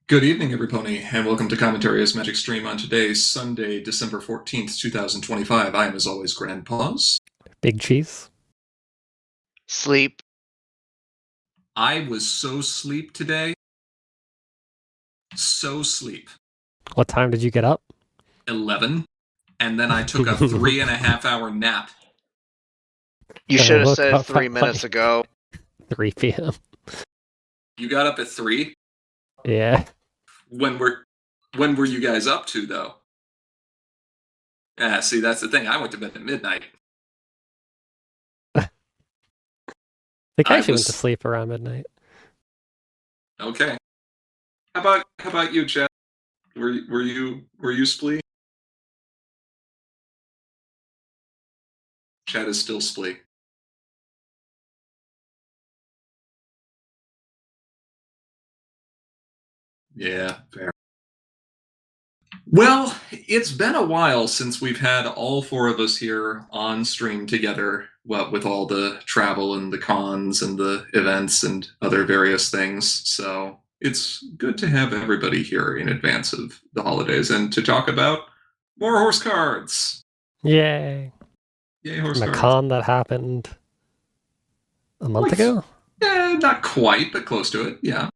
Good evening, everybody, and welcome to Commentary as Magic Stream on today's Sunday, December 14th, 2025. I am, as always, Grandpaws. Big cheese. Sleep. I was so sleep today. So sleep. What time did you get up? 11. And then I took a 3.5-hour nap. You I should have woke said up 3 at, minutes like, ago. 3 p.m. You got up at 3? Yeah. When were you guys up to, though? See, that's the thing. I went to bed at midnight. I think I actually went to sleep around midnight. Okay. How about you, Chad? Were you splee? Chad is still splee. Yeah, fair. Well, it's been a while since we've had all four of us here on stream together, what with all the travel and the cons and the events and other various things. So it's good to have everybody here in advance of the holidays and to talk about more horse cards. Yay. Yay, horse From a cards. con that happened a month ago? Not quite, but close to it, yeah.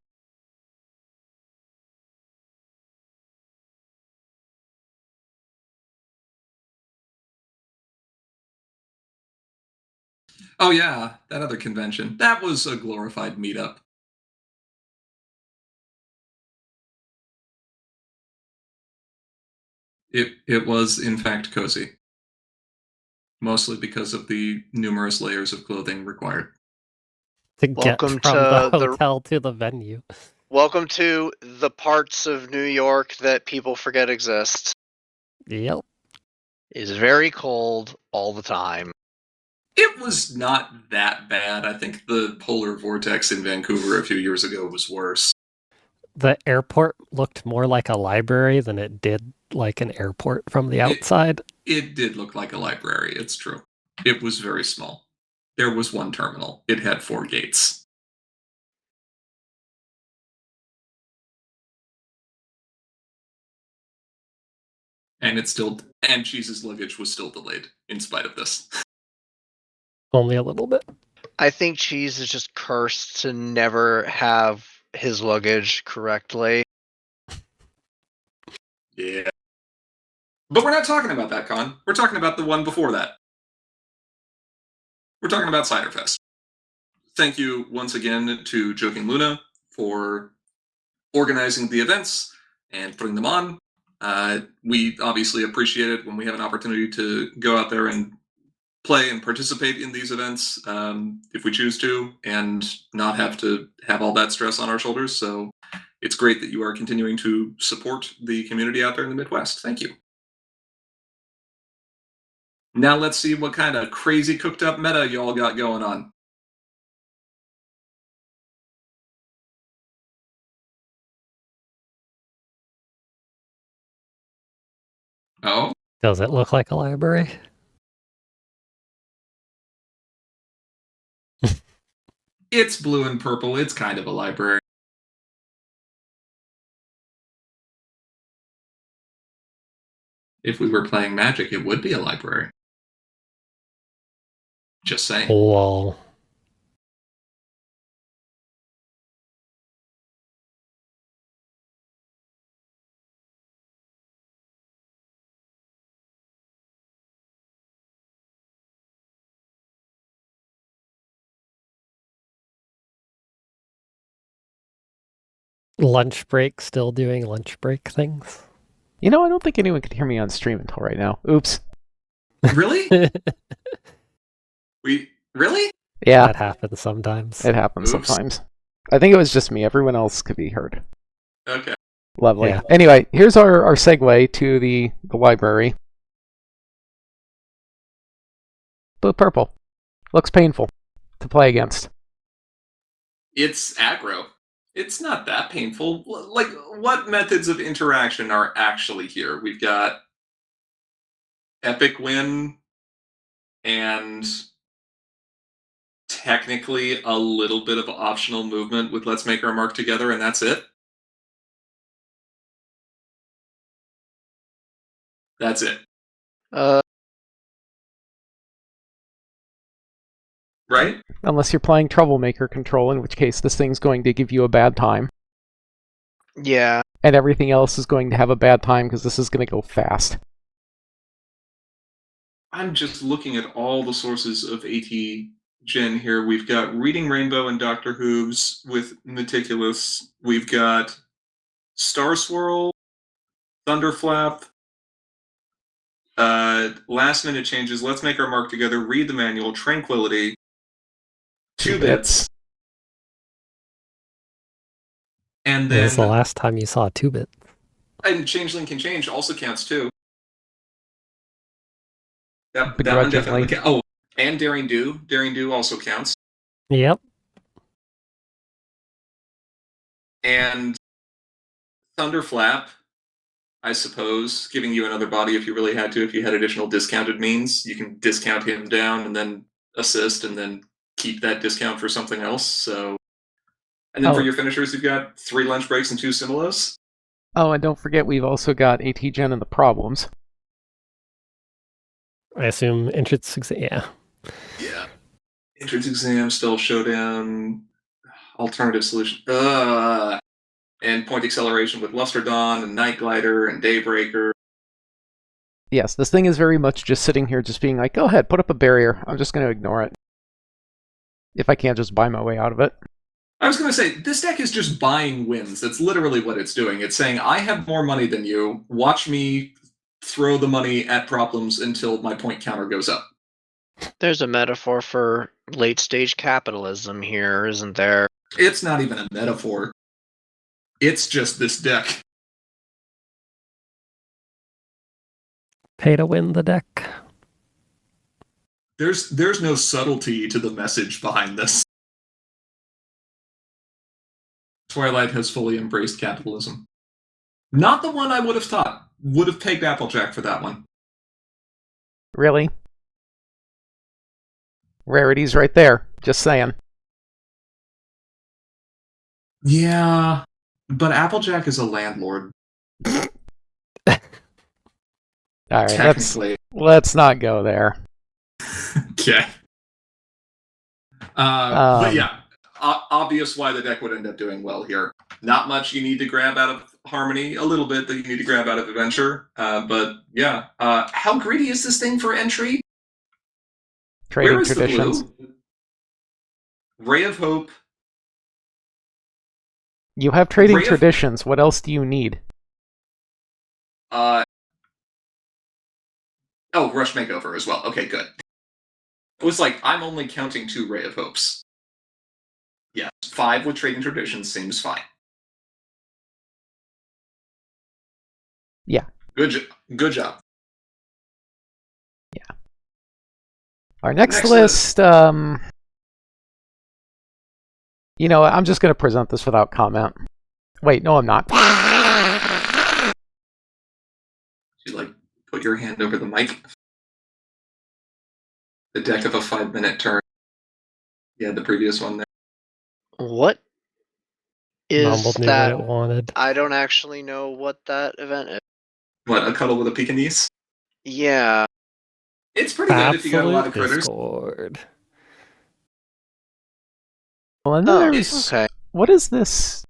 Oh yeah, that other convention. That was a glorified meetup. It was in fact cozy. Mostly because of the numerous layers of clothing required. To get from the hotel to the venue. Welcome to the parts of New York that people forget exist. Yep. It's very cold all the time. It was not that bad. I think the polar vortex in Vancouver a few years ago was worse. The airport looked more like a library than it did like an airport from the outside. It did look like a library, it's true. It was very small. There was one terminal. It had 4 gates. And Cheese's luggage was still delayed in spite of this. Only a little bit. I think Cheese is just cursed to never have his luggage correctly. Yeah. But we're not talking about that con. We're talking about the one before that. We're talking about Ciderfest. Thank you once again to Joking Luna for organizing the events and putting them on. We obviously appreciate it when we have an opportunity to go out there and play and participate in these events if we choose to and not have to have all that stress on our shoulders. So it's great that you are continuing to support the community out there in the Midwest. Thank you. Now let's see what kind of crazy cooked up meta y'all got going on. Oh? Does it look like a library? It's blue and purple. It's kind of a library. If we were playing Magic, it would be a library. Just saying. Whoa. Lunch break, still doing lunch break things? You know, I don't think anyone can hear me on stream until right now. Oops. Really? Really? Yeah. That happens sometimes. It happens Oops. sometimes. I think it was just me. Everyone else could be heard. Okay. Lovely. Yeah. Anyway, here's our segue to the library. Blue purple. Looks painful to play against. It's aggro. It's not that painful. Like, what methods of interaction are actually here? We've got Epic Win and technically a little bit of optional movement with Let's Make Our Mark Together, and that's it. That's it. Right? Unless you're playing Troublemaker Control, in which case this thing's going to give you a bad time. Yeah. And everything else is going to have a bad time because this is going to go fast. I'm just looking at all the sources of AT Gen here. We've got Reading Rainbow and Dr. Hoobs with Meticulous. We've got Star Swirl, Thunderflap, last minute changes. Let's make our mark together. Read the manual. Tranquility. 2 bits. And When was the then last time you saw a 2-bit? and Changeling Can Change also counts too. That one Begrudgingly. definitely counts. Oh, and Daring Do. Daring Do also counts. Yep. And Thunderflap, I suppose, giving you another body if you really had to. If you had additional discounted means, you can discount him down and then assist and then keep that discount for something else. So, and then for your finishers, you've got 3 lunch breaks and 2 similas. Oh, and don't forget we've also got AT Gen and the problems. I assume entrance exam. Yeah. Yeah. Entrance exam, spell showdown, alternative solution. And point acceleration with Luster Dawn and Night Glider and Daybreaker. Yes, this thing is very much just sitting here just being like, go ahead, put up a barrier. I'm just going to ignore it. If I can't just buy my way out of it. I was going to say, this deck is just buying wins. That's literally what it's doing. It's saying, I have more money than you. Watch me throw the money at problems until my point counter goes up. There's a metaphor for late-stage capitalism here, isn't there? It's not even a metaphor. It's just this deck. Pay to win the deck. There's no subtlety to the message behind this. Twilight has fully embraced capitalism. Not the one I would have thought. Would have pegged Applejack for that one. Really? Rarities right there. Just saying. Yeah, but Applejack is a landlord. All right, Technically. let's not go there. Okay. But yeah, obvious why the deck would end up doing well here. Not much you need to grab out of Harmony, a little bit that you need to grab out of Adventure. But yeah, how greedy is this thing for entry? Trading Where is traditions. the blue? Ray of Hope. You have trading Ray of- traditions. What else do you need? Rush Makeover as well. Okay, good. It was like, I'm only counting 2 Ray of Hopes. Yes, 5 with Trading Traditions seems fine. Yeah. Good job. Yeah. Our next Next list, you know, I'm just going to present this without comment. Wait, no, I'm not. You like put your hand over the mic. The deck of a 5-minute turn. Yeah, the previous one there. What is Mumbled knew that? what it wanted. I don't actually know what that event is. What, a cuddle with a Pekingese? Yeah. It's pretty good if you got a lot of Absolute critters. Discord. Well, and then Oh, there's... okay. What is this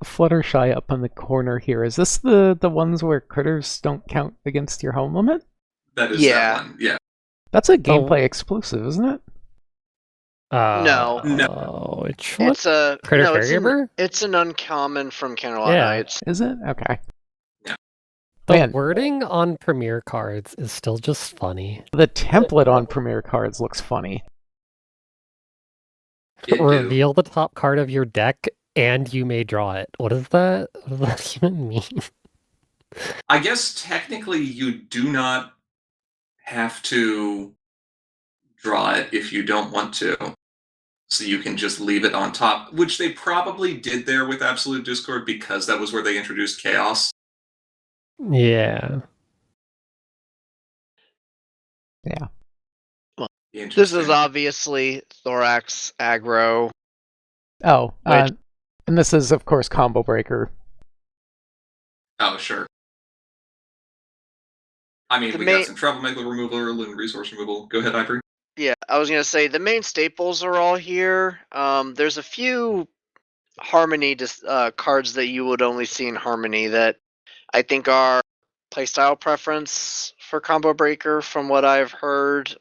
Fluttershy up in the corner here? Is this the ones where critters don't count against your home limit? That is Yeah. that one, yeah. That's a gameplay exclusive, isn't it? No. Which one? It's a Critter no, it's Caregiver? it's an uncommon from Candlelight Yeah. Nights. Is it? Okay. The Man. wording on Premier cards is still just funny. The template on Premier cards looks funny. It do. Reveal the top card of your deck, and you may draw it. What does that even mean? I guess technically you do not have to draw it if you don't want to. So you can just leave it on top, which they probably did there with Absolute Discord because that was where they introduced Chaos. Yeah. Yeah. This is obviously Thorax aggro. Oh, Which- and this is, of course, Combo Breaker. Oh, sure. I mean, The we main- got some troublemaker removal and resource removal. Go ahead, Ivory. Yeah, I was gonna say the main staples are all here. There's a few Harmony cards that you would only see in Harmony that I think are playstyle preference for Combo Breaker. From what I've heard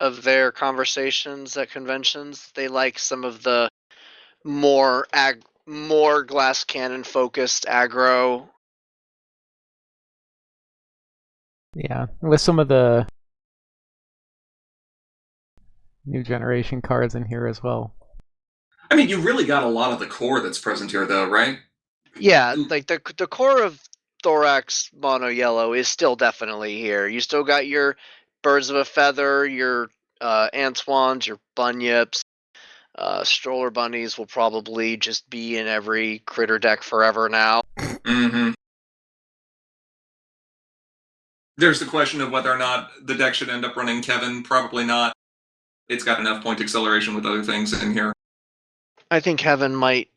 of their conversations at conventions, they like some of the more glass cannon focused aggro. Yeah, with some of the new generation cards in here as well. I mean, you really got a lot of the core that's present here, though, right? Yeah, like the core of Thorax Mono Yellow is still definitely here. You still got your Birds of a Feather, your Antoines, your Bunyips. Stroller Bunnies will probably just be in every critter deck forever now. Mm-hmm. There's the question of whether or not the deck should end up running Kevin. Probably not. It's got enough point acceleration with other things in here. I think Heaven might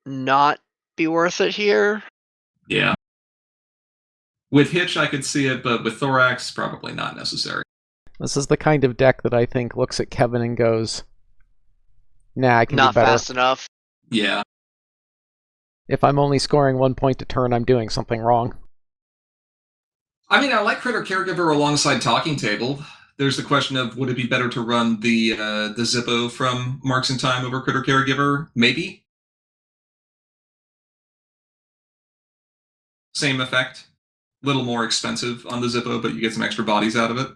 not be worth it here. Yeah. With Hitch, I could see it, but with Thorax, probably not necessary. This is the kind of deck that I think looks at Kevin and goes, nah, I can Not do better. fast enough. Yeah. If I'm only scoring 1 point a turn, I'm doing something wrong. I mean, I like Critter Caregiver alongside Talking Table. There's the question of, would it be better to run the Zippo from Marks in Time over Critter Caregiver? Maybe. Same effect. Little more expensive on the Zippo, but you get some extra bodies out of it.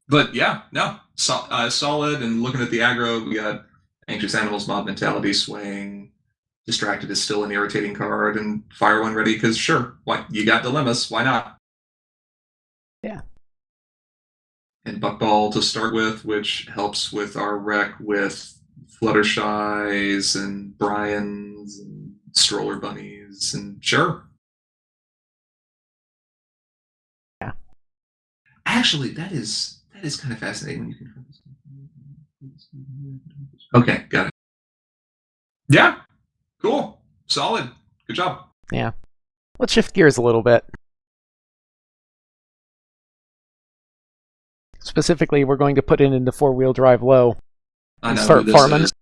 But yeah, no. Solid, and looking at the aggro, we got Anxious Animals, Mob Mentality, Swing. Distracted is still an irritating card, and Fire One ready, because sure, you got Dilemmas, why not? Yeah. And Buckball to start with, which helps with our rec with Fluttershy's and Brian's and Stroller Bunnies, and sure. Yeah. Actually, that is kind of fascinating when you can. Okay, got it. Yeah, cool, solid, good job. Yeah. Let's shift gears a little bit. Specifically, we're going to put it into 4-wheel drive low. I know Start who this farming. is.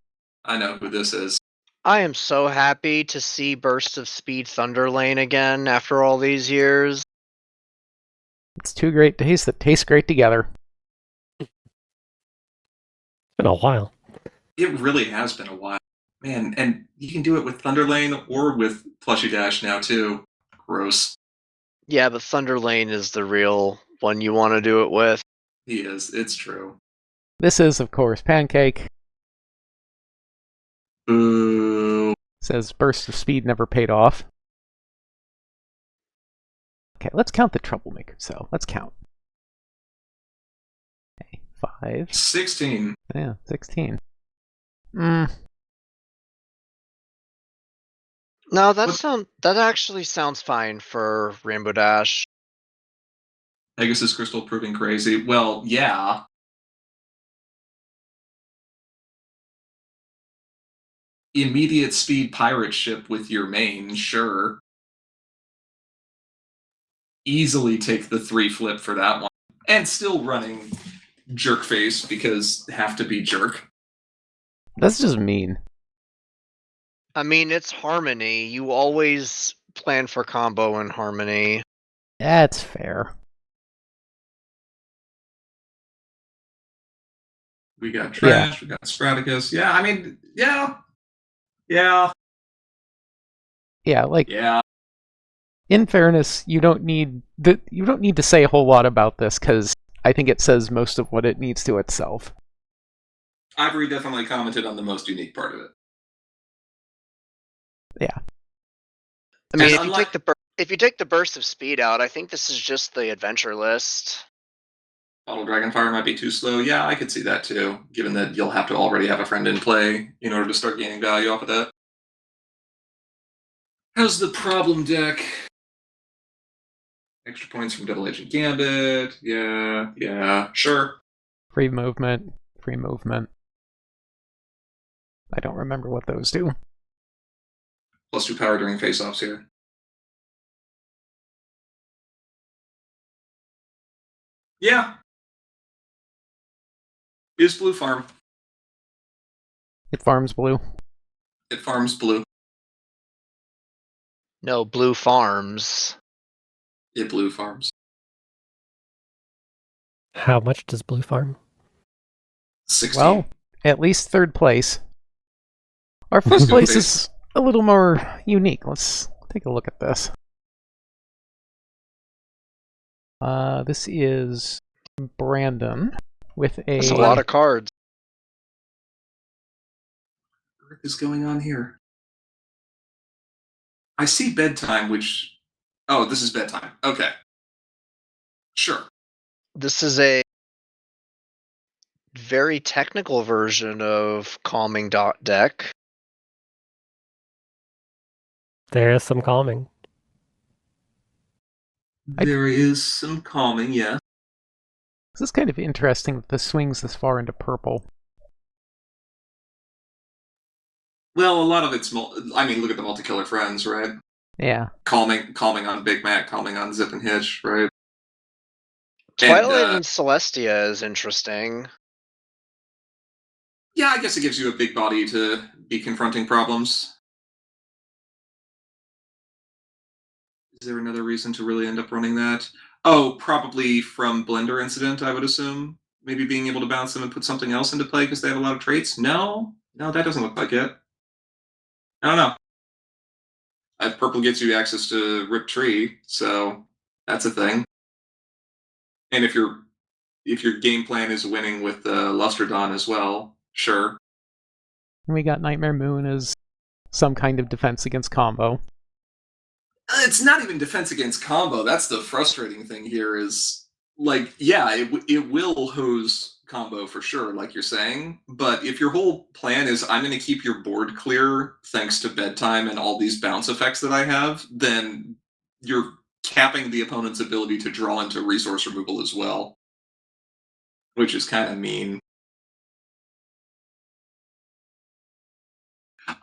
I know who this is. I am so happy to see Burst of Speed Thunderlane again after all these years. It's two great days that taste great together. Been a while. It really has been a while. Man, and you can do it with Thunderlane or with Plushy Dash now, too. Gross. Yeah, but Thunderlane is the real one you want to do it with. He is. It's true. This is, of course, Pancake. Boo. Says Burst of Speed never paid off. Okay, let's count the troublemakers, so let's count. Okay, 5. 16. Yeah, 16. No, that actually sounds fine for Rainbow Dash. Pegasus Crystal proving crazy. Well, yeah. Immediate speed pirate ship with your main, sure. Easily take the 3 flip for that one. And still running Jerk Face because have to be jerk. That's just mean. I mean, it's Harmony. You always plan for combo in Harmony. That's fair. We got Trash, we got Spraticus. Yeah, I mean, yeah. Yeah. Yeah, like Yeah. in fairness, you don't need to say a whole lot about this because I think it says most of what it needs to itself. Ivory definitely commented on the most unique part of it. Yeah. I mean, And if you take the Burst of Speed out, I think this is just the adventure list. Bottle Dragonfire might be too slow. Yeah, I could see that too, given that you'll have to already have a friend in play in order to start gaining value off of that. How's the problem deck? Extra points from Double Agent Gambit. Yeah, sure. Free movement. I don't remember what those do. +2 power during face-offs here. Yeah. Is blue farm. It farms blue. It farms blue. No, Blue Farms. It blue farms. How much does Blue farm? 16. Well, at least third place. Our Let's first go place face. is a little more unique. Let's take a look at this. This is Brandon with a... That's a lot of cards. What is going on here? I see bedtime, which... Oh, this is bedtime. Okay. Sure. This is a very technical version of Calming Deck. There is some calming. There is some calming, yeah. This is kind of interesting that this swings this far into purple. Well, a lot of it's... I mean, look at the Multi-Killer Friends, right? Yeah. Calming on Big Mac, calming on Zip and Hitch, right? Twilight and Celestia is interesting. Yeah, I guess it gives you a big body to be confronting problems. Is there another reason to really end up running that? Oh, probably from Blender Incident, I would assume. Maybe being able to bounce them and put something else into play because they have a lot of traits? No, that doesn't look like it. I don't know. Purple gets you access to Rip Tree, so that's a thing. And if your game plan is winning with Lustrodon as well, sure. And we got Nightmare Moon as some kind of defense against combo. It's not even defense against combo. That's the frustrating thing here is, like, yeah, it will hose combo for sure, like you're saying. But if your whole plan is, I'm going to keep your board clear thanks to bedtime and all these bounce effects that I have, then you're capping the opponent's ability to draw into resource removal as well, which is kind of mean.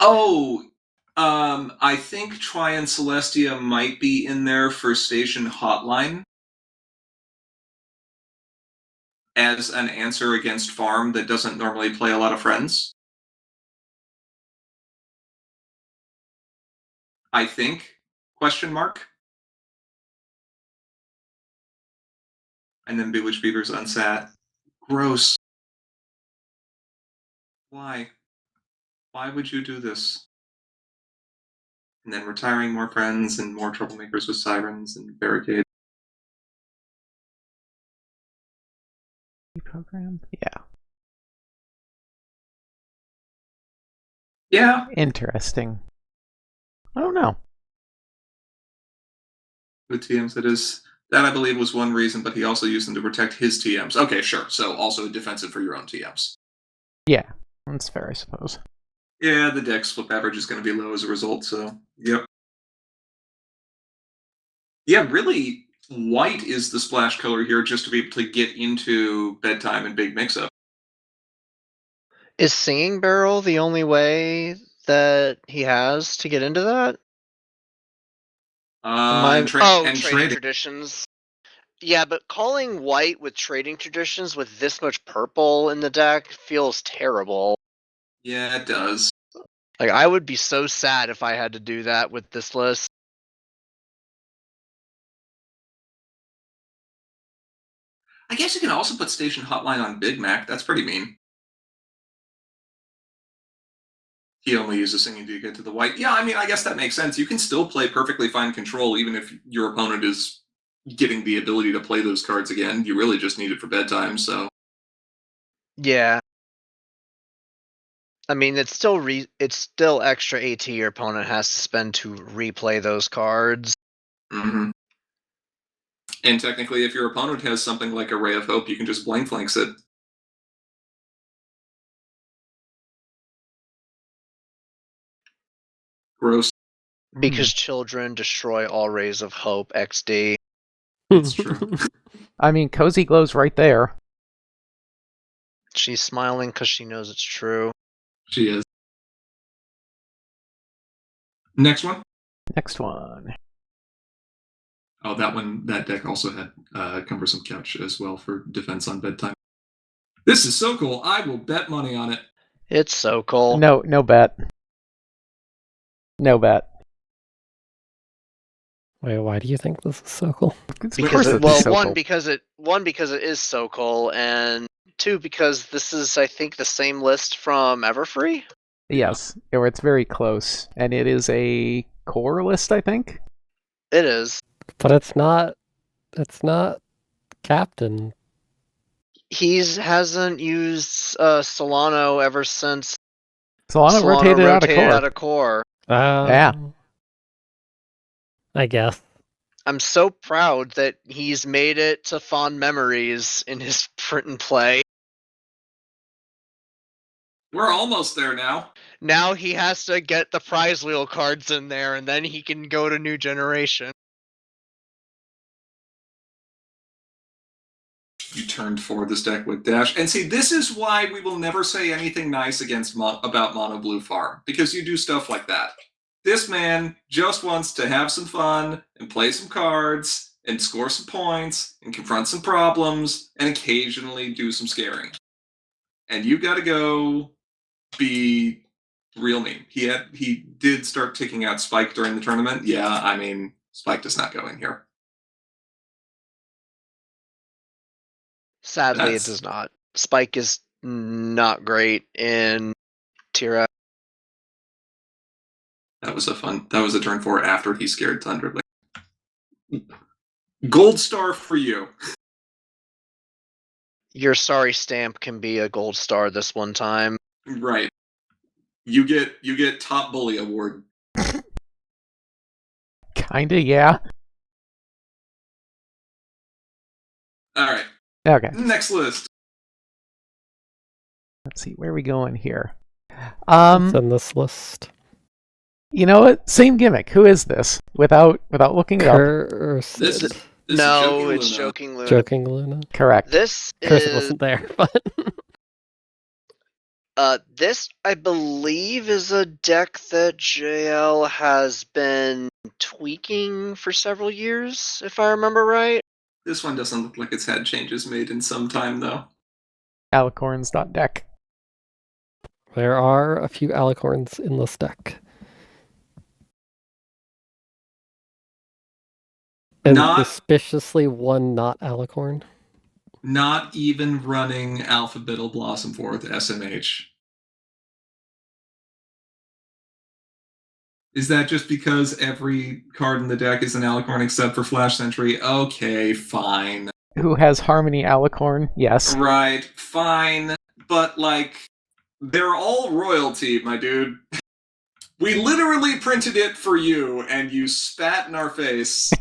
Oh, I think Tri and Celestia might be in there for Station Hotline as an answer against Farm that doesn't normally play a lot of friends. I think? Question mark? And then Bewitched Beaver's unsat. Gross. Why? Why would you do this? And then retiring more friends and more troublemakers with sirens and barricades. Program? Yeah. Yeah. Interesting. I don't know. With TMs, that I believe was one reason, but he also used them to protect his TMs. Okay, sure. So also defensive for your own TMs. Yeah, that's fair, I suppose. Yeah, the deck's flip average is going to be low as a result, so yep. Yeah, really, white is the splash color here just to be able to get into bedtime and big mix-up. Is Singing Barrel the only way that he has to get into that? And trading trading. traditions. Yeah, but calling white with trading traditions with this much purple in the deck feels terrible. Yeah, it does. Like, I would be so sad if I had to do that with this list. I guess you can also put Station Hotline on Big Mac. That's pretty mean. He only uses singing to get to the white. Yeah, I mean, I guess that makes sense. You can still play perfectly fine control even if your opponent is getting the ability to play those cards again. You really just need it for bedtime, so. Yeah. I mean, it's still extra AT your opponent has to spend to replay those cards. Mm-hmm. And technically, if your opponent has something like a Ray of Hope, you can just blank flanks it. Gross. Because children destroy all rays of hope, XD. It's true. I mean, Cozy Glow's right there. She's smiling because she knows it's true. She is. Next one. Next one. Oh, that deck also had Cumbersome Couch as well for defense on bedtime. This is so cool. I will bet money on it. It's so cool. No bet. No bet. Wait, why do you think this is so cool? Of Because course it's so one cool. because it is so cool, and two because this is I think the same list from Everfree. Yes, it's very close, and it is a core list, I think. It is. But it's not. It's not Captain. Hasn't used Solano ever since Solana rotated out of core. Yeah. I guess. I'm so proud that he's made it to Fond Memories in his print and play. We're almost there now. Now he has to get the prize wheel cards in there, and then he can go to New Generation. You turned for this deck with Dash. And see, this is why we will never say anything nice about Mono Blue Farm, because you do stuff like that. This man just wants to have some fun and play some cards and score some points and confront some problems and occasionally do some scaring. And you got to go be real mean. He did start taking out Spike during the tournament. Yeah, I mean, Spike does not go in here. Sadly, it does not. Spike is not great in Tier F. That was a turn 4 after he scared Thunder. Gold star for you. Your sorry stamp can be a gold star this one time. Right. You get top bully award. Kinda, yeah. Alright. Okay. Next list. Let's see, where are we going here? It's in this list. You know what? Same gimmick. Who is this? Without looking it up. Curse. This No, is it's Joking Luna. Joking Luna. Joking Luna. Correct. This Curse is wasn't there, but this I believe is a deck that JL has been tweaking for several years, if I remember right. This one doesn't look like it's had changes made in some time, though. Alicorns.deck. there are a few alicorns in this deck. And suspiciously one not alicorn. Not even running Alphabetal Blossom Forth SMH. Is that just because every card in the deck is an alicorn except for Flash Sentry? Okay, fine. Who has Harmony Alicorn? Yes. Right, fine. But, they're all royalty, my dude. We literally printed it for you, and you spat in our face.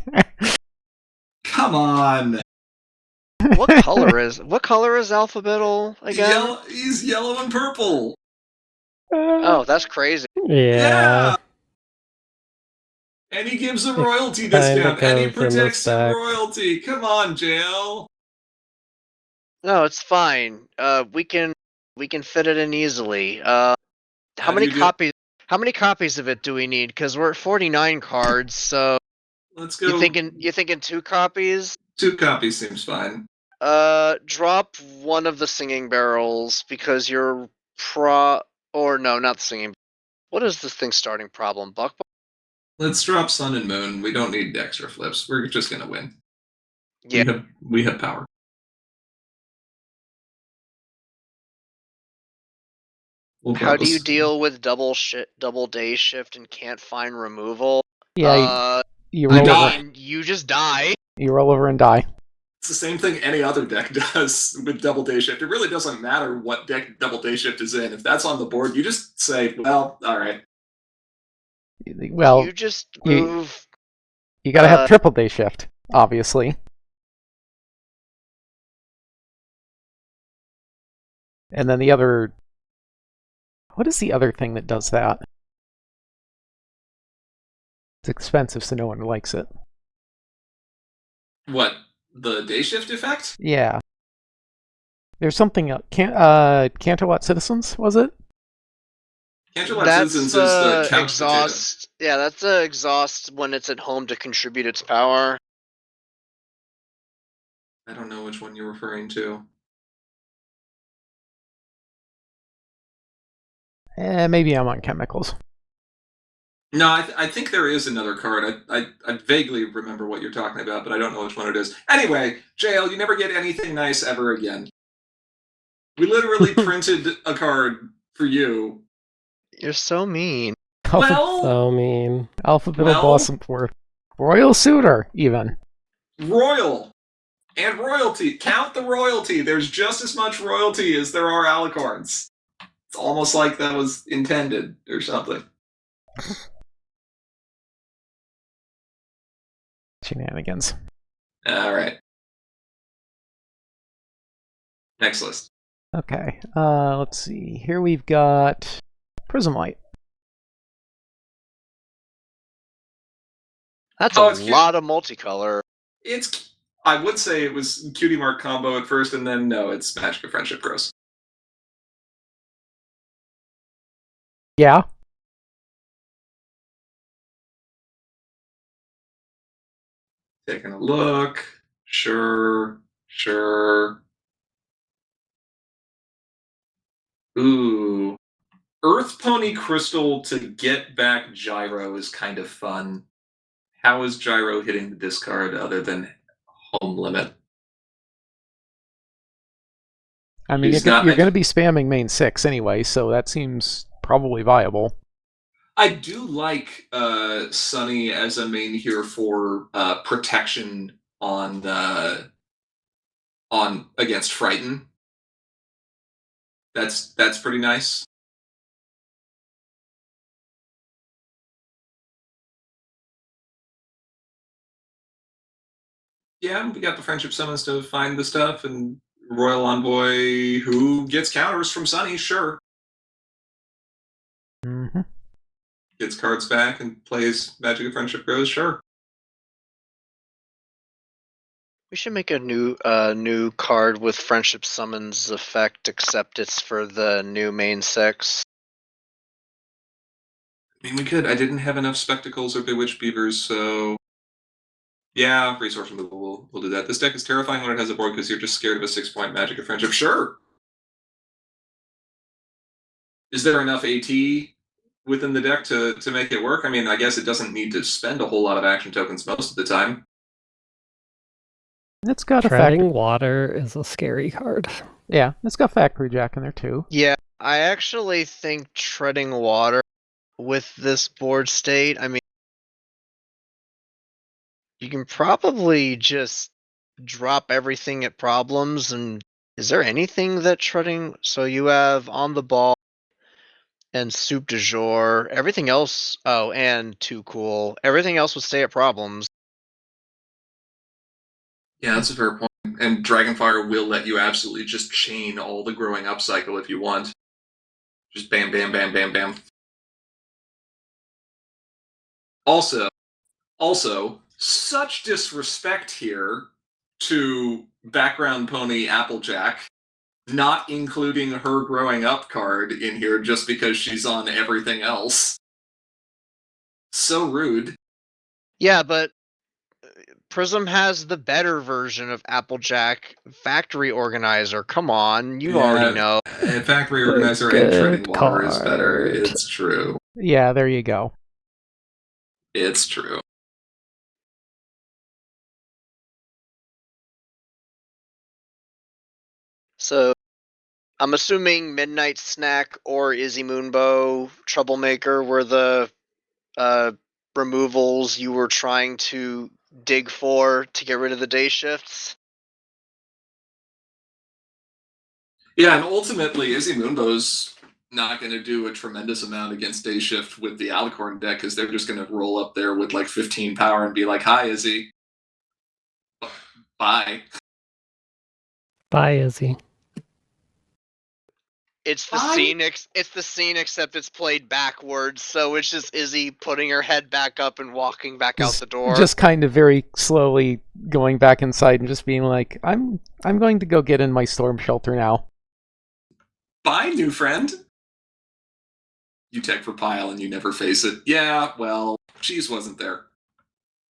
Come on. What color is Alphabetal again? He's yellow and purple. Oh, that's crazy. Yeah. And he gives a royalty discount, and he goes in protects this some deck. royalty. Come on, JL. No, it's fine. We can fit it in easily. How many copies of it do we need? Because we're at 49 cards, so Let's go. You thinking 2 copies? 2 copies seems fine. Drop one of the singing barrels because you're or no, not the singing. What is this thing's starting problem? Buck? Let's drop Sun and Moon. We don't need extra flips. We're just gonna win. Yeah. We have power. How do you deal with double day shift and can't find removal? Yeah, you roll over. You just die. You roll over and die. It's the same thing any other deck does with Double Day Shift. It really doesn't matter what deck Double Day Shift is in. If that's on the board, you just say, well, all right. Well, you just move. You gotta have triple day shift, obviously. And then the other... What is the other thing that does that? It's expensive, so no one likes it. What? The day shift effect? Yeah. There's something else. Canterlot Citizens, was it? Canterlot Citizens is the couch exhaust. Yeah, that's the exhaust when it's at home to contribute its power. I don't know which one you're referring to. Maybe I'm on chemicals. No, I think there is another card. I vaguely remember what you're talking about, but I don't know which one it is. Anyway, JL, you never get anything nice ever again. We literally printed a card for you. You're so mean. Well, So mean. Alphabet well- Blossom for Royal Suitor, even. royal and royalty. Count the royalty. There's just as much royalty as there are alicorns. It's almost like that was intended or something. Shenanigans. All right. Next list. Okay, let's see. Here we've got Prism Light. That's Oh, a it's cute. lot of multicolor. I would say it was Cutie Mark combo at first, and then no, it's Magic of Friendship Gross. Yeah. Taking a look. Sure. Ooh. Earth Pony Crystal to get back Gyro is kind of fun. How is Gyro hitting the discard other than home limit? I mean, He's you're not- going to be spamming main 6 anyway, so that seems probably viable. I do like Sunny as a main here for protection on against Frighten. That's pretty nice. Yeah, we got the Friendship Summons to find the stuff, and Royal Envoy who gets counters from Sunny, sure. Mm-hmm. Gets cards back and plays Magic of Friendship Grows, sure. We should make a new card with Friendship Summons effect, except it's for the new main 6. I mean, we could. I didn't have enough Spectacles or Bewitched Beavers, so yeah, resource removal. We'll do that. This deck is terrifying when it has a board because you're just scared of a 6-point Magic of Friendship. Sure. Is there enough AT within the deck to make it work? I mean, I guess it doesn't need to spend a whole lot of action tokens most of the time. It's got Treading Water is a scary card. Yeah, it's got Factory Jack in there too. Yeah, I actually think Treading Water with this board state, I mean, you can probably just drop everything at problems. And is there anything that Treading? So you have On the Ball and Soup du Jour. Everything else, oh, and Too Cool. Everything else would stay at problems. Yeah, that's a fair point. And Dragonfire will let you absolutely just chain all the growing up cycle if you want. Just bam, bam, bam, bam, bam. Also, such disrespect here to background pony Applejack, not including her growing up card in here just because she's on everything else. So rude. Yeah, but Prism has the better version of Applejack, Factory Organizer. Come on, you already know. Factory Organizer and Good Treading Water is better. card. It's true. Yeah, there you go. It's true. So, I'm assuming Midnight Snack or Izzy Moonbow Troublemaker were the removals you were trying to dig for to get rid of the day shifts. Yeah, and ultimately, Izzy Moonbow's not going to do a tremendous amount against Day Shift with the Alicorn deck because they're just going to roll up there with like 15 power and be like, "Hi, Izzy. Bye." Bye, Izzy. It's the Bye. scene. It's the scene, except it's played backwards. So it's just Izzy putting her head back up and walking back out the door. Just kind of very slowly going back inside and just being like, I'm going to go get in my storm shelter now. Bye, new friend. You tech for Pile and you never face it. Yeah, well, Cheese wasn't there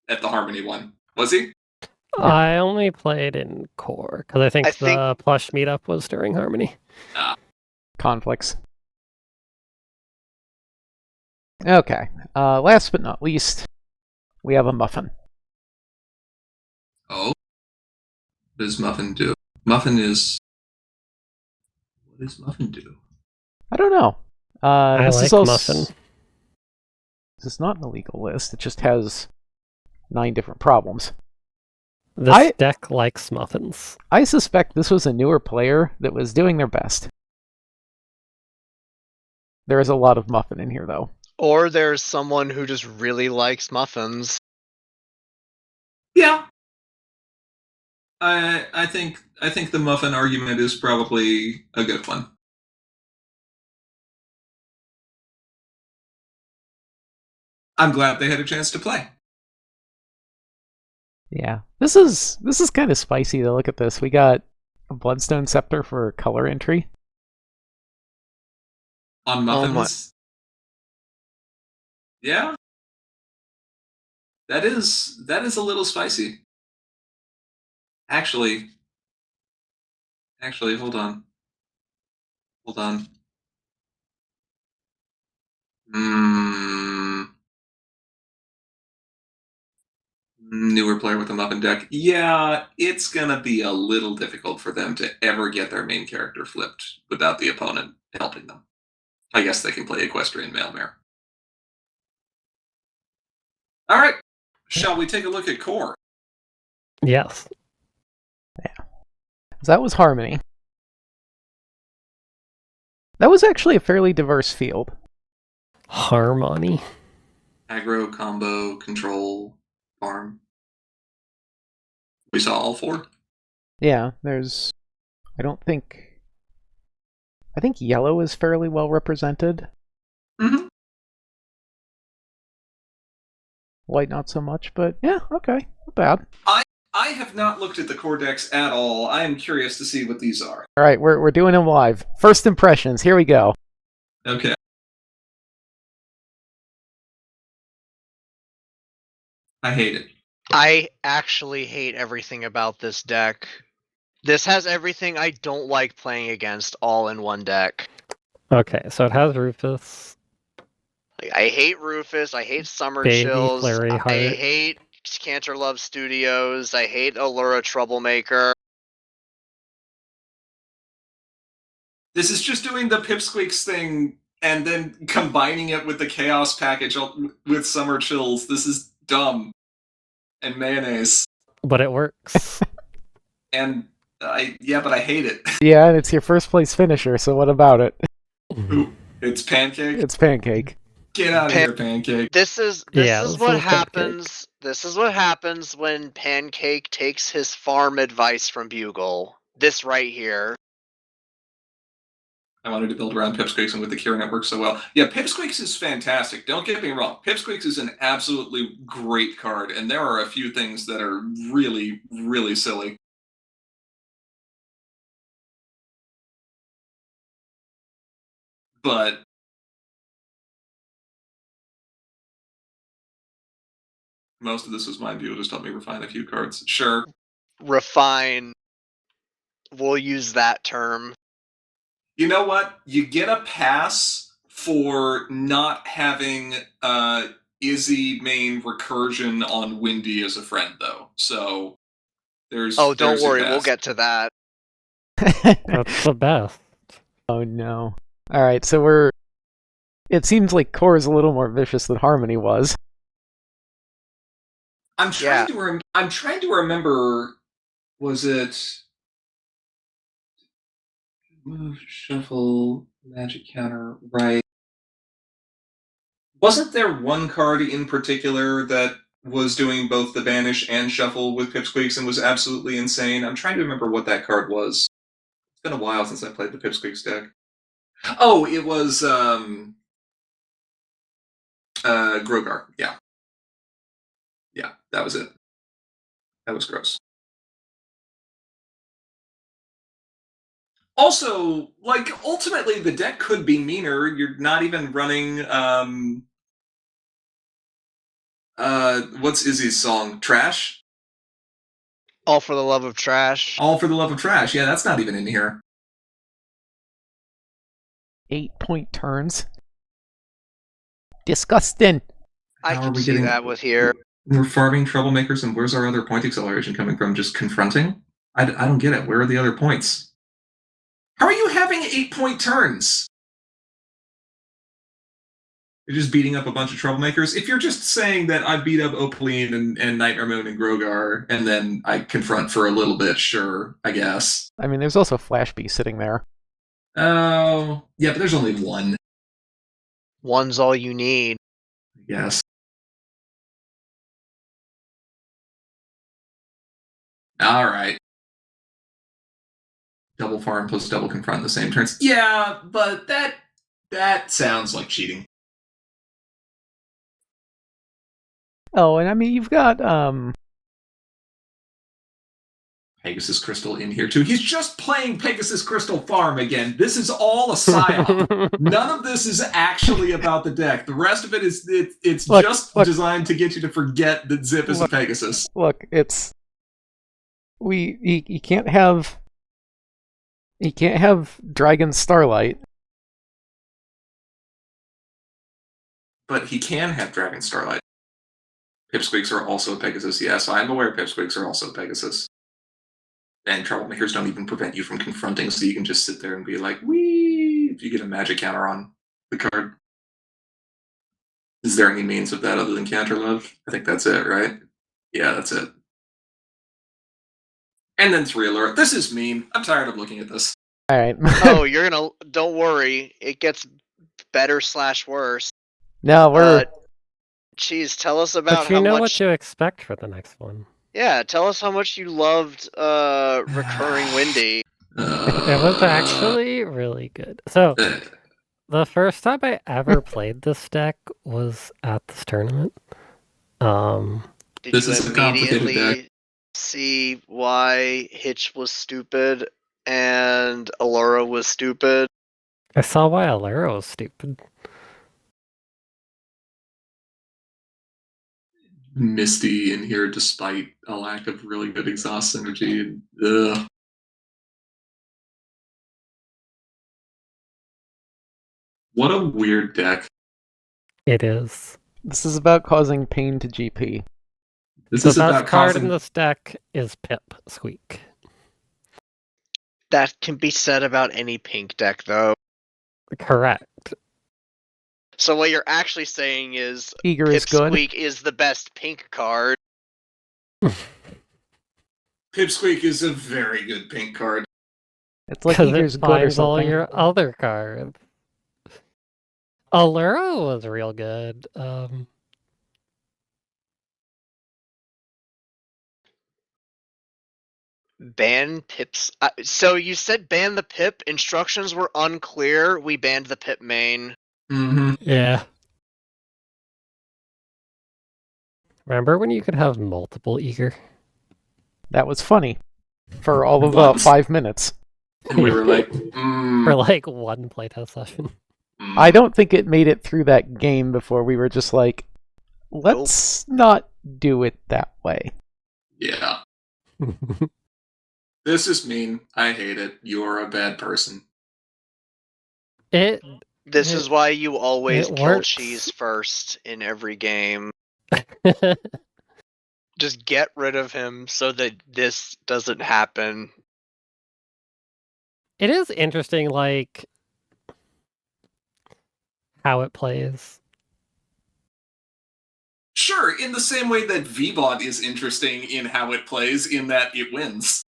at the Harmony one. Was he? I only played in core because I think I think- the plush meetup was during Harmony. Conflicts. Okay. Last but not least, we have a muffin. Oh, what does Muffin do? Muffin is. What does Muffin do? I don't know. I This like is also, muffin. This is not an illegal list. It just has 9 different problems. This deck likes muffins. I suspect this was a newer player that was doing their best. There is a lot of muffin in here, though. Or there's someone who just really likes muffins. Yeah. I think the Muffin argument is probably a good one. I'm glad they had a chance to play. Yeah. This is kind of spicy to look at this. We got a Bloodstone Scepter for color entry. On Muffins. Yeah. That is a little spicy. Actually, hold on. Newer player with a Muffin deck. Yeah, it's gonna be a little difficult for them to ever get their main character flipped without the opponent helping them. I guess they can play Equestrian Mailmare. All right, shall we take a look at core? Yes. So that was Harmony. That was actually a fairly diverse field. Harmony. Aggro, combo, control, farm. We saw all 4? Yeah, I think yellow is fairly well represented. Mm-hmm. White not so much, but yeah, okay, not bad. I have not looked at the core decks at all. I am curious to see what these are. All right, we're doing them live. First impressions, here we go. Okay. I hate it. I actually hate everything about this deck. This has everything I don't like playing against all in one deck. Okay, so it has Rufus. Like, I hate Rufus. I hate Summer Baby Chills. Flurry I Heart. hate Cantor Love Studios. I hate Allura Troublemaker. This is just doing the Pipsqueaks thing and then combining it with the Chaos package with Summer Chills. This is dumb. And mayonnaise. But it works. And but I hate it. Yeah, and it's your first place finisher, so what about it? Ooh, it's Pancake? It's Pancake. Get out of here, Pancake. This is this what is happens. This is what happens when Pancake takes his farm advice from Bugle. This right here. I wanted to build around Pipsqueaks and with the Cure Network so well. Yeah, Pipsqueaks is fantastic. Don't get me wrong. Pipsqueaks is an absolutely great card, and there are a few things that are really, really silly. But most of this was my view. Just help me refine a few cards. Sure. Refine. We'll use that term. You know what? You get a pass for not having Izzy main recursion on Windy as a friend, though. So there's. Oh, don't there's your worry. pass. We'll get to that. That's the best. Oh no. Alright, so it seems like Core is a little more vicious than Harmony was. I'm trying to remember. Was it move, shuffle, magic counter, right? Wasn't there one card in particular that was doing both the banish and shuffle with Pipsqueaks and was absolutely insane? I'm trying to remember what that card was. It's been a while since I played the Pipsqueaks deck. Oh, it was Grogar. Yeah. Yeah, that was it. That was gross. Also, like, ultimately, the deck could be meaner. You're not even running, what's Izzy's song? Trash? All for the love of trash. All for the love of trash. Yeah, that's not even in here. 8-point turns. Disgusting. I How are can we see getting- that with here. We're farming troublemakers, and where's our other point acceleration coming from? Just confronting? I don't get it. Where are the other points? How are you having 8-point turns? You're just beating up a bunch of troublemakers? If you're just saying that I beat up Opaline and Nightmare Moon and Grogar, and then I confront for a little bit, sure, I guess. I mean, there's also Flash Beast sitting there. Oh, yeah, but there's only one, One's all you need. I guess. All right. Double farm plus double confront in the same turns. Yeah, but that sounds like cheating. Oh, and I mean, you've got, Pegasus Crystal in here too. He's just playing Pegasus Crystal Farm again. This is all a psyop. None of this is actually about the deck. The rest of it is it's Look, designed to get you to forget that Zip is a Pegasus. look, it's... You can't have... You can't have Dragon Starlight. But he can have Dragon Starlight. Pipsqueaks are also a Pegasus. Yes, I'm aware Pipsqueaks are also Pegasus. And troublemakers don't even prevent you from confronting, so you can just sit there and be like, wee, if you get a magic counter on the card. Is there any means of that other than counter love? I think that's it, right? Yeah, that's it. And then 3 alert. This is mean. I'm tired of looking at this. Alright. Oh, you're gonna. Don't worry. It gets better / worse. No, we're... Cheese, tell us about But you how know much. what you expect for the next one. Yeah, tell us how much you loved recurring Windy. It was actually really good. So, the first time I ever played this deck was at this tournament. Did This you is a complicated immediately see why Hitch was stupid and Allura was stupid? I saw why Allura was stupid. Misty in here despite a lack of really good exhaust synergy. Ugh. What a weird deck. It is. This is about causing pain to GP. This The is best about card causing... in this deck is Pip Squeak. That can be said about any pink deck, though. Correct. So what you're actually saying is Eager is good. Pipsqueak is the best pink card. Pipsqueak is a very good pink card. It's like Because Eager's it good or finds all something. your other cards. Allura was real good. Ban Pips. So you said ban the Pip. Instructions were unclear. We banned the Pip main. Mm-hmm. Yeah. Remember when you could have multiple Eager? That was funny. For all of Once. 5 minutes. And we were like, For like one playtest session. I don't think it made it through that game before we were just like, let's not do it that way. Yeah. This is mean. I hate it. You're a bad person. It This It- is why you always it kill works. Cheese first in every game. Just get rid of him so that this doesn't happen. it is interesting, like how it plays. Sure, in the same way that VBot is interesting in how it plays, in that it wins.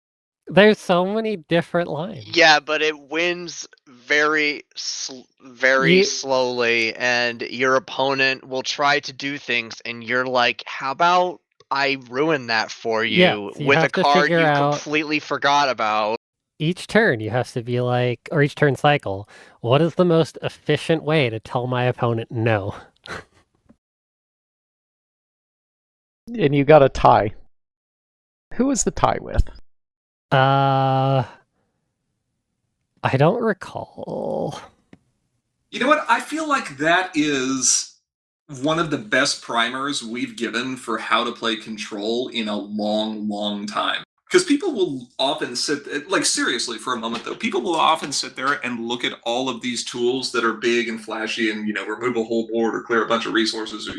There's so many different lines. Yeah, but it wins very You- slowly, and your opponent will try to do things, and you're like, how about I ruin that for you Yeah, so you with a have to card figure you out- completely forgot about? Each turn you have to be like, or each turn cycle, what is the most efficient way to tell my opponent no? And you got a tie. Who was the tie with? I don't recall. You know what? I feel like that is one of the best primers we've given for how to play Control in a long, long time. Because people will often sit, like seriously for a moment though, people will often sit there and look at all of these tools that are big and flashy and, remove a whole board or clear a bunch of resources or,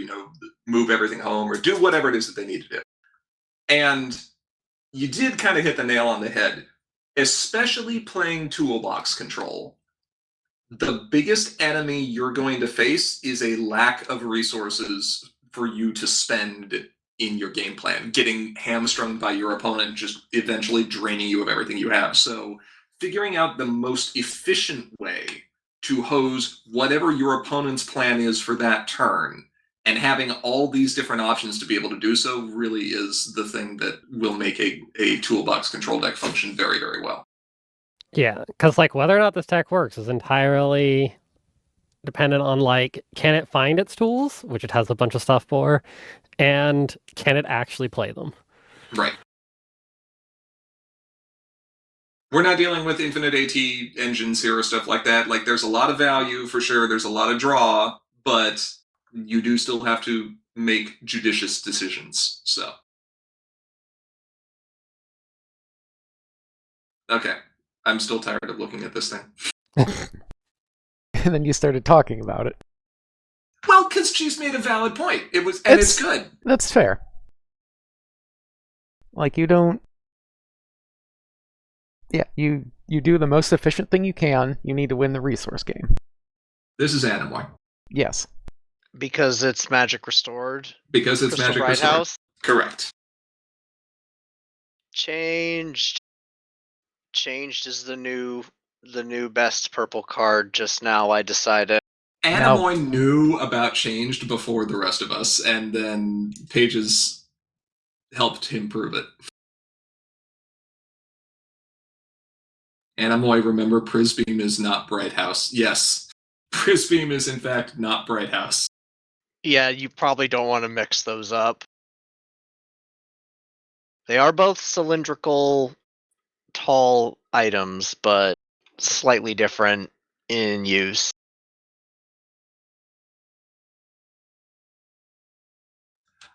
move everything home or do whatever it is that they need to do. And you did kind of hit the nail on the head, especially playing toolbox control. The biggest enemy you're going to face is a lack of resources for you to spend in your game plan, getting hamstrung by your opponent, just eventually draining you of everything you have. So figuring out the most efficient way to hose whatever your opponent's plan is for that turn and having all these different options to be able to do so really is the thing that will make a toolbox control deck function very, very well. Yeah, because whether or not this deck works is entirely dependent on can it find its tools, which it has a bunch of stuff for, and can it actually play them? Right. We're not dealing with infinite AT engines here or stuff like that. There's a lot of value for sure. There's a lot of draw, but you do still have to make judicious decisions. So. Okay. I'm still tired of looking at this thing. And then you started talking about it. Well, because she's made a valid point. It's good. That's fair. You don't... Yeah, you do the most efficient thing you can. You need to win the resource game. This is Animoy. Yes. Because it's magic restored. Because it's Crystal magic Bright restored. House. Correct. Changed is the new best purple card. Just now, I decided. Animoy knew about Changed before the rest of us, and then Pages helped him prove it. Animoy, remember, Prisbeam is not Bright House. Yes, Prisbeam is in fact not Bright House. Yeah, you probably don't want to mix those up. They are both cylindrical, tall items, but slightly different in use.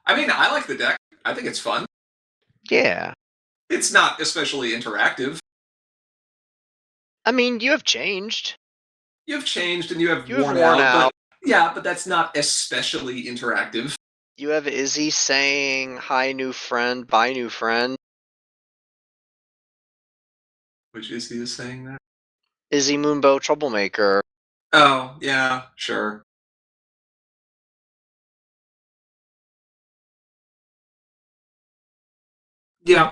I mean, I like the deck. I think it's fun. Yeah. It's not especially interactive. I mean, you have changed. You have changed and you have worn out. But, yeah, but that's not especially interactive. You have Izzy saying, hi, new friend, bye, new friend. Which Izzy is saying that? Izzy Moonbow Troublemaker. Oh, yeah, sure. Yeah,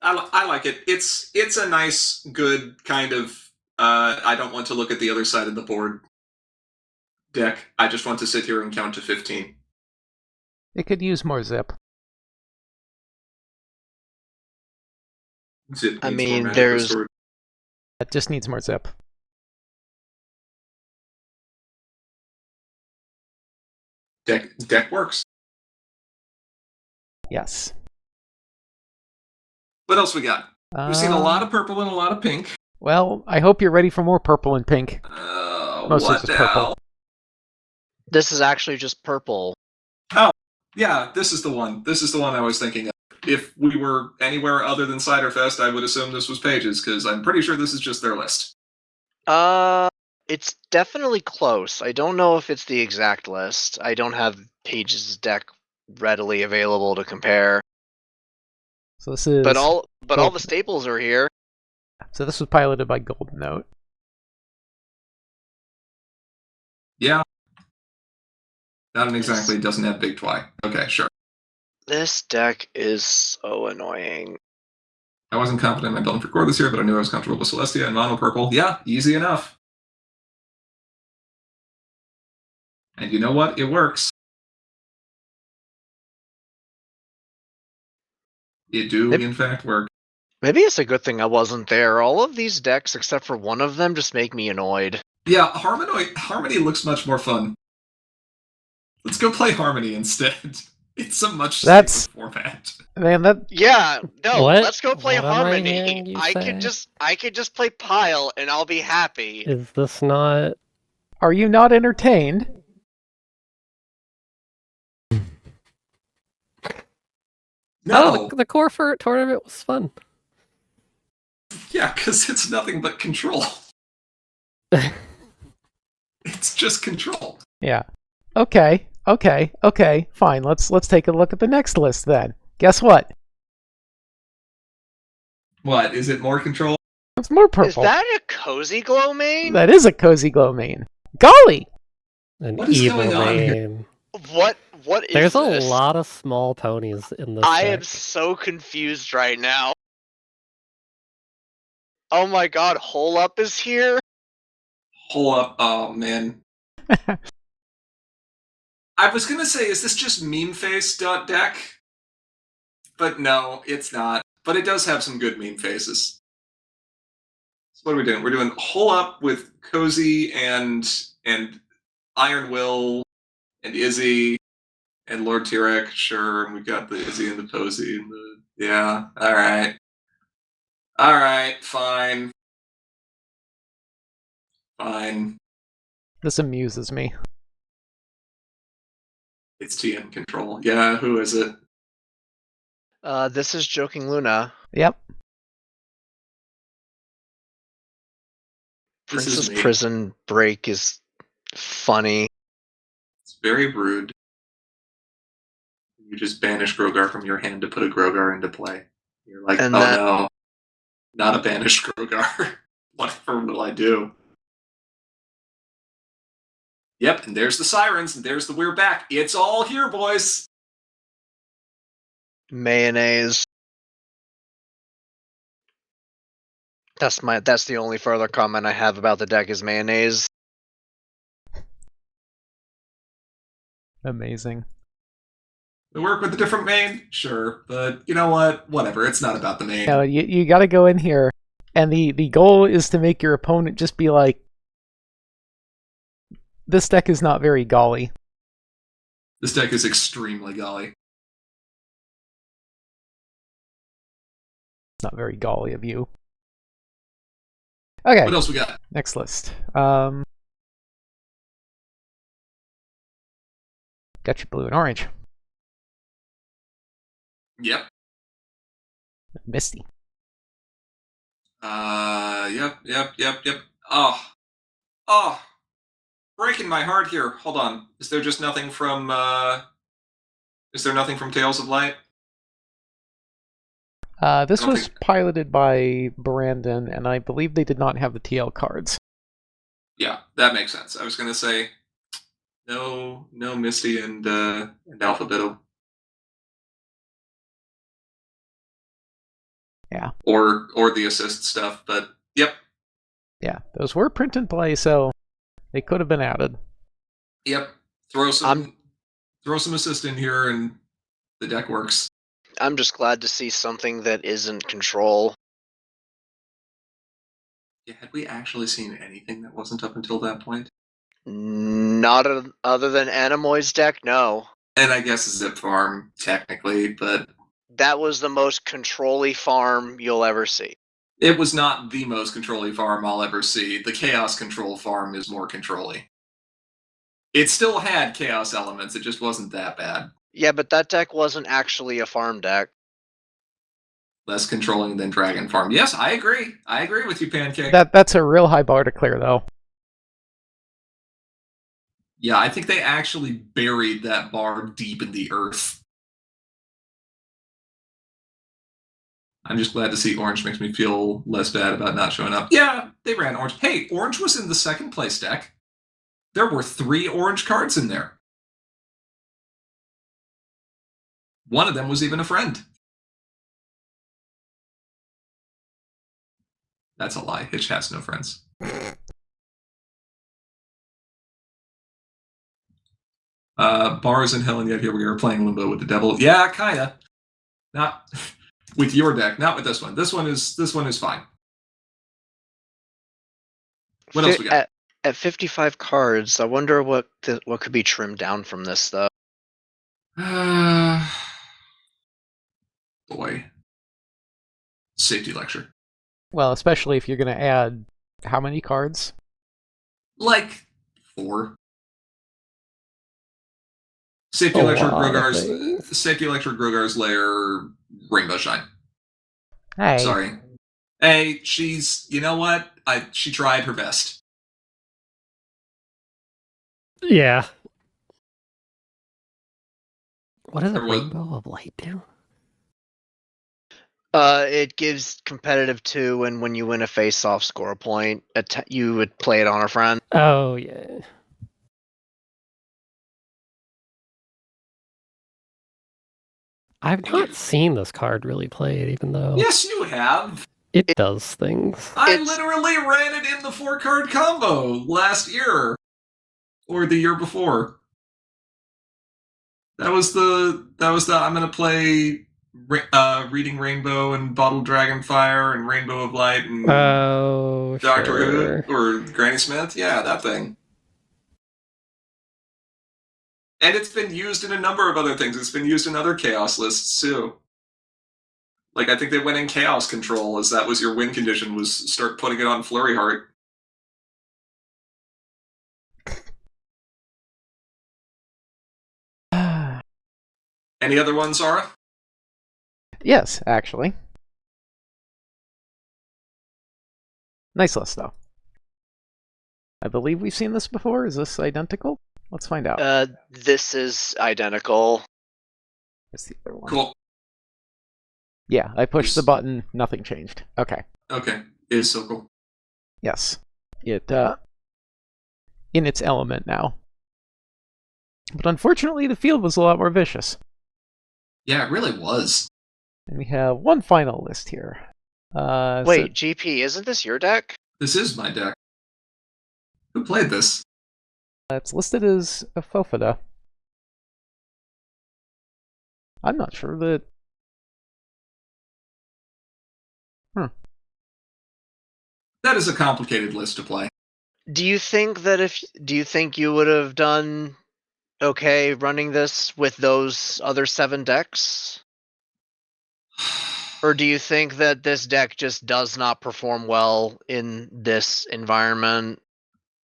I like it. It's a nice, good kind of, I don't want to look at the other side of the board deck. I just want to sit here and count to 15. It could use more zip. Zip I needs mean, more magic there's... restored. It just needs more zip. Deck works. Yes. What else we got? We've seen a lot of purple and a lot of pink. Well, I hope you're ready for more purple and pink. Mostly What just the purple. hell? This is actually just purple. Oh, yeah, this is the one. This is the one I was thinking of. If we were anywhere other than Ciderfest, I would assume this was Pages, because I'm pretty sure this is just their list. It's definitely close. I don't know if it's the exact list. I don't have Pages' deck readily available to compare. So this is... But all the staples are here. So this was piloted by Golden Note. Yeah. Not an exactly doesn't have big twi. Okay, sure. This deck is so annoying. I wasn't confident in my building for core this year, but I knew I was comfortable with Celestia and mono purple. Yeah, easy enough. And you know what? It works. It do, in fact, work. Maybe it's a good thing I wasn't there. All of these decks, except for one of them, just make me annoyed. Yeah, Harmony looks much more fun. Let's go play Harmony instead. It's a much safer format. Man, Yeah, no, What? let's go play What am I Harmony. hearing you say? I could just play Pile and I'll be happy. Is this not... Are you not entertained? No. Oh, the Corfort tournament was fun. Yeah, because it's nothing but control. It's just control. Yeah. Okay. Fine. Let's take a look at the next list then. Guess what? What, is it more control? It's more purple. Is that a Cozy Glow main? That is a Cozy Glow main. Golly! An What is evil going on here? name. What is There's a this? lot of small ponies in this I deck. am so confused right now. Oh my god, Hole Up is here? Hold up. Oh, man. I was going to say, is this just meme face deck? But no, it's not. But it does have some good meme faces. So what are we doing? We're doing Hole Up with Cozy and Iron Will and Izzy and Lord Tyrek. Sure, and we've got the Izzy and the Posy and the... Yeah, alright. Alright, fine. Fine. This amuses me. It's TM control. Yeah, who is it? This is Joking Luna. Yep. This is Princess me. Prison Break is funny. It's very rude. You just banish Grogar from your hand to put a Grogar into play. You're like, And oh that- no, not a banished Grogar. Whatever will I do? Yep, and there's the sirens, and there's the we're back. It's all here, boys. Mayonnaise. That's the only further comment I have about the deck is mayonnaise. Amazing. We work with a different main, sure, but you know what? Whatever. It's not about the main. No, you got to go in here, and the goal is to make your opponent just be like, this deck is not very golly. This deck is extremely golly. It's not very golly of you. Okay, What else we got? next list. Got your blue and orange. Yep. Misty. Yep. Oh. Breaking my heart here. Hold on. Is there just nothing from, is there nothing from Tales of Light? This I don't was piloted by Brandon, and I believe they did not have the TL cards. Yeah, that makes sense. I was gonna say, no Misty and Alphabetto. Yeah. Or the assist stuff, but yep. Yeah, those were print and play, so they could have been added. Yep. Throw some assist in here and the deck works. I'm just glad to see something that isn't control. Yeah, had we actually seen anything that wasn't up until that point? Not other than Animoy's deck, no. And I guess Zip Farm, technically, but That was the most control-y farm you'll ever see. it was not the most control-y farm I'll ever see. The Chaos Control farm is more control-y. It still had Chaos elements, it just wasn't that bad. Yeah, but that deck wasn't actually a farm deck. Less controlling than Dragon Farm. Yes, I agree. I agree with you, Pancake. That's a real high bar to clear, though. Yeah, I think they actually buried that bar deep in the earth. I'm just glad to see Orange makes me feel less bad about not showing up. Yeah, they ran Orange. Hey, Orange was in the second place deck. There were 3 Orange cards in there. One of them was even a friend. That's a lie. Hitch has no friends. Bars in hell, and yet here we are playing Limbo with the Devil. Yeah, kinda. Not with your deck, not with this one. This one is fine. What else we got? At 55 cards, I wonder what could be trimmed down from this, though. Boy. Safety lecture. Well, especially if you're going to add how many cards? Like 4. Safety A Electric lot of Grogar's things. Safety Electric Grogar's lair, Rainbow Shine. Hey. Sorry. Hey, she's, you know what? She tried her best. Yeah. What does a Or what- rainbow of light do? It gives competitive 2, and when you win a face-off, score a point. You would play it on a friend. Oh, yeah. I've not seen this card really played, even though Yes, you have. it does things. I It's- literally ran it in the 4-card combo last year. Or the year before. That was the I'm gonna play Reading Rainbow and Bottled Dragonfire and Rainbow of Light and Oh, Doctor sure. Who or Granny Smith. Yeah, that thing. And it's been used in a number of other things. It's been used in other Chaos lists too. Like I think they went in Chaos Control, as that was your win condition, was start putting it on Flurry Heart. Any other ones, Zara? Yes, actually. Nice list, though. I believe we've seen this before. Is this identical? Let's find out. This is identical. What's the other one? Cool. Yeah, I pushed the button. Nothing changed. Okay. Okay. It is so cool. Yes. It, in its element now. But unfortunately, the field was a lot more vicious. Yeah, it really was. And we have one final list here. Wait, GP, isn't this your deck? This is my deck. Who played this? It's listed as a Fofida. I'm not sure that... That is a complicated list to play. Do you think you would have done okay running this with those other 7 decks? Or do you think that this deck just does not perform well in this environment?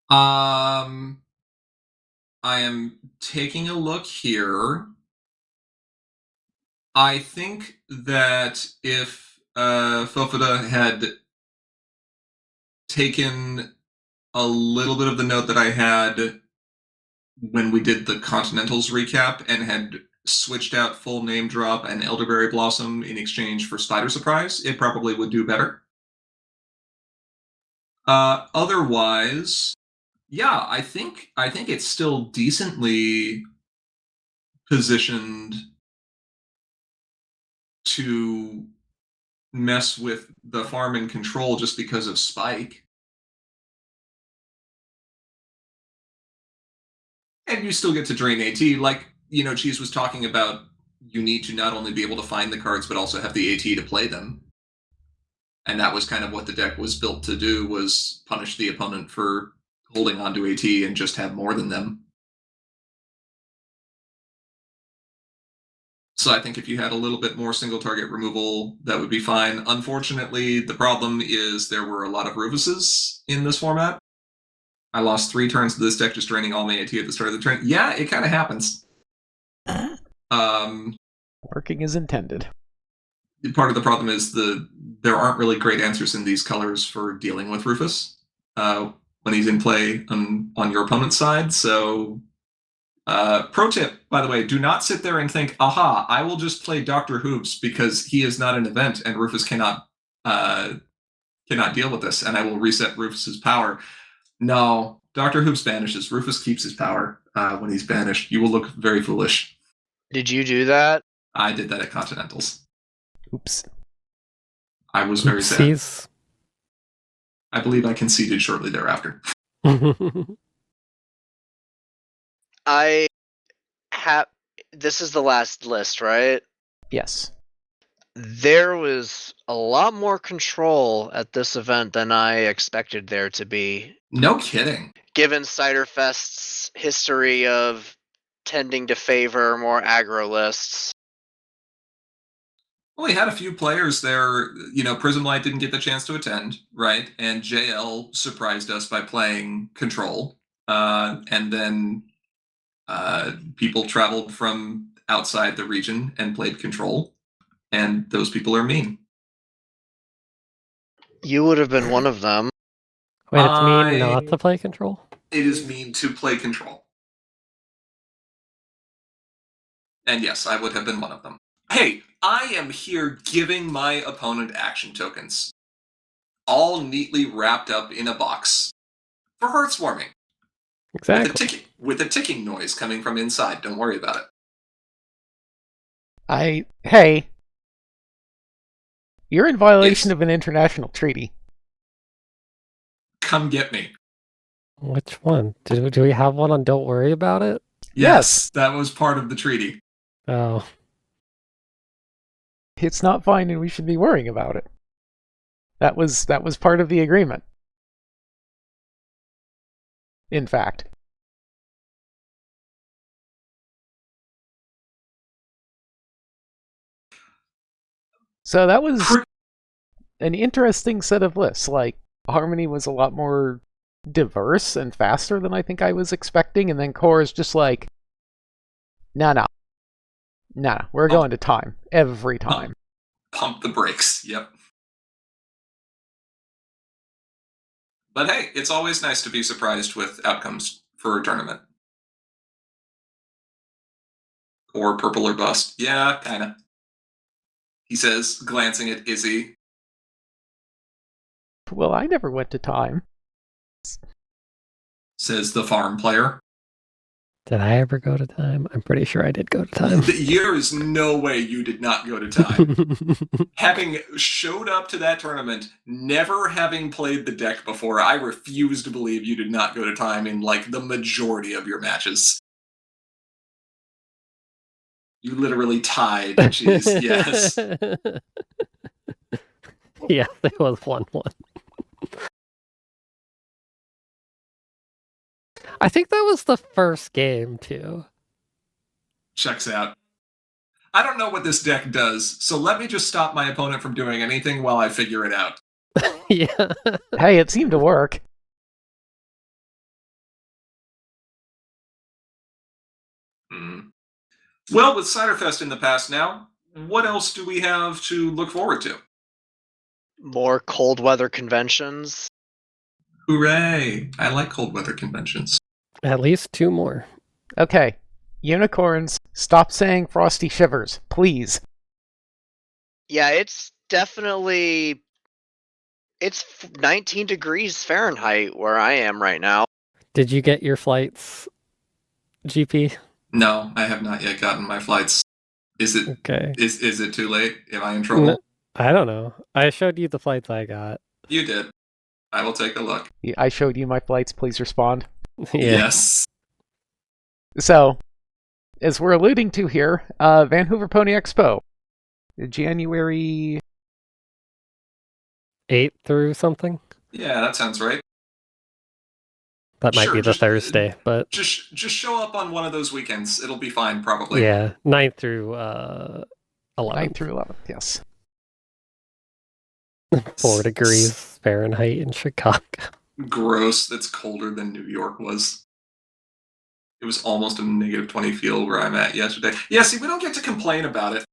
I am taking a look here. I think that if Fofida had taken a little bit of the note that I had when we did the Continentals recap and had switched out full name drop and Elderberry Blossom in exchange for Spider Surprise, it probably would do better. Otherwise, yeah, I think it's still decently positioned to mess with the farm and control just because of Spike. And you still get to drain AT. Like, Cheese was talking about, you need to not only be able to find the cards, but also have the AT to play them. And that was kind of what the deck was built to do, was punish the opponent for holding onto AT and just have more than them. So I think if you had a little bit more single target removal, that would be fine. Unfortunately, the problem is there were a lot of Rufuses in this format. I lost 3 turns to this deck just draining all my AT at the start of the turn. Yeah, it kind of happens. Working as intended. Part of the problem is there aren't really great answers in these colors for dealing with Rufus when he's in play on your opponent's side. So, pro tip, by the way, do not sit there and think, aha, I will just play Dr. Hoops because he is not an event and Rufus cannot deal with this, and I will reset Rufus's power. No, Dr. Hoops banishes. Rufus keeps his power when he's banished. You will look very foolish. Did you do that? I did that at Continentals. Oops. I was very sad. Oopsies. I believe I conceded shortly thereafter. This is the last list, right? Yes. There was a lot more control at this event than I expected there to be. No kidding. Given Ciderfest's history of tending to favor more aggro lists. Well, we had a few players there. Prism Light didn't get the chance to attend, right? And JL surprised us by playing Control. And then People traveled from outside the region and played Control, and those people are mean. You would have been one of them. Wait, it's mean not to play Control? It is mean to play Control. And yes, I would have been one of them. Hey, I am here giving my opponent action tokens, all neatly wrapped up in a box for Hearthswarming. Exactly. With a ticking noise coming from inside. Don't worry about it. Hey, you're in violation of an international treaty. Come get me. Which one? Do we have one on Don't Worry About It? Yes, that was part of the treaty. Oh. It's not fine and we should be worrying about it. That was part of the agreement. In fact. So that was an interesting set of lists. Like, Harmony was a lot more diverse and faster than I think I was expecting, and then Core is just like, nah, we're going to time. Every time. Pump the brakes, yep. But hey, it's always nice to be surprised with outcomes for a tournament. Or purple or bust. Yeah, kinda. He says, glancing at Izzy. Well, I never went to time. Says the farm player. Did I ever go to time? I'm pretty sure I did go to time. There is no way you did not go to time. Having showed up to that tournament, never having played the deck before, I refuse to believe you did not go to time in, like, the majority of your matches. You literally tied. Jeez, yes. Yeah, it was 1-1. I think that was the first game, too. Checks out. I don't know what this deck does, so let me just stop my opponent from doing anything while I figure it out. Yeah. Hey, it seemed to work. Well, with Ciderfest in the past now, what else do we have to look forward to? More cold weather conventions. Hooray! I like cold weather conventions. At least 2 more. Okay. Unicorns, stop saying frosty shivers, please. Yeah, it's definitely... It's 19 degrees Fahrenheit where I am right now. Did you get your flights, GP? No, I have not yet gotten my flights. Is it okay? Is it too late? Am I in trouble? I don't know. I showed you the flights I got. You did. I will take a look. I showed you my flights, please respond. Yeah. Yes. So, as we're alluding to here, Vancouver Pony Expo, January 8th through something? Yeah, that sounds right. That might Sure, be the Thursday, but... Just show up on one of those weekends. It'll be fine, probably. Yeah, 9th through 11th. 9th through 11th, yes. 4 degrees Fahrenheit in Chicago. Gross. That's colder than New York was. It was almost a -20 feel where I'm at yesterday. Yeah, see, we don't get to complain about it.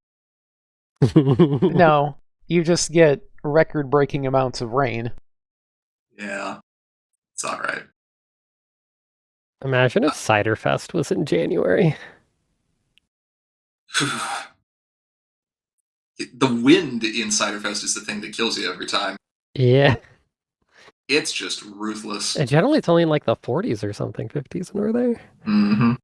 No, you just get record-breaking amounts of rain. Yeah, it's all right. Imagine if Ciderfest was in January. The wind in Ciderfest is the thing that kills you every time. Yeah. It's just ruthless. And generally it's only in like the 40s or something, 50s when we're there. Mm-hmm.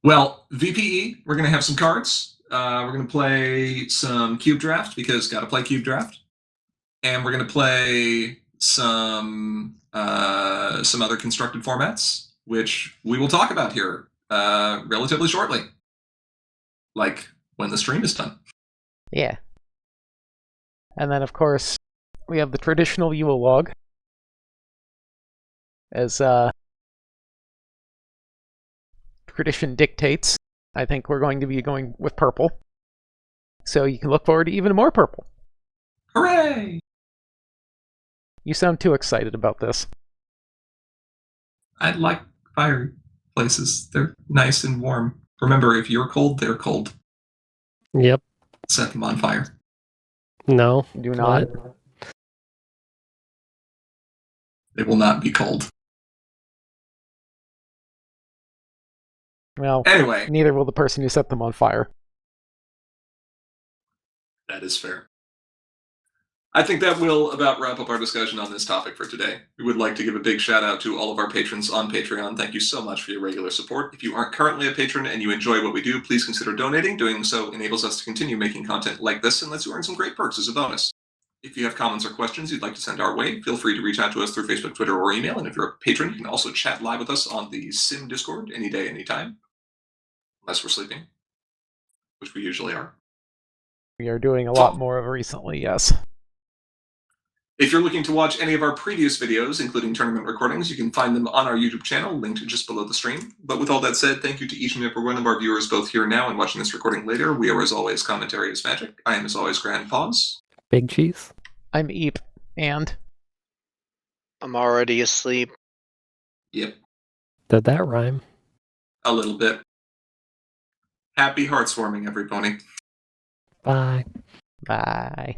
Well, VPE, we're going to have some cards. We're going to play some Cube Draft because got to play Cube Draft. And we're going to play some other constructed formats, which we will talk about here relatively shortly. Like when the stream is done. Yeah. And then, of course, we have the traditional Yule log. As tradition dictates, I think we're going to be going with purple. So you can look forward to even more purple. Hooray! You sound too excited about this. I'd like fire places. They're nice and warm. Remember, if you're cold, they're cold. Yep. Set them on fire. No. Do not. What? They will not be cold. Well, Anyway, neither will the person who set them on fire. that is fair. I think that will about wrap up our discussion on this topic for today. We would like to give a big shout out to all of our patrons on Patreon. Thank you so much for your regular support. If you aren't currently a patron and you enjoy what we do, please consider donating. Doing so enables us to continue making content like this and lets you earn some great perks as a bonus. If you have comments or questions you'd like to send our way, feel free to reach out to us through Facebook, Twitter, or email. And if you're a patron, you can also chat live with us on the Sim Discord any day, anytime. Unless we're sleeping, which we usually are. We are doing a lot more of recently, yes. If you're looking to watch any of our previous videos, including tournament recordings, you can find them on our YouTube channel, linked just below the stream. But with all that said, thank you to each and every one of our viewers, both here now and watching this recording later. We are, as always, Commentary is Magic. I am, as always, Grand Pause. Big cheese. I'm Eep, and I'm already asleep. Yep, Did that rhyme? a little bit. Happy heartswarming, everybody. Bye. bye.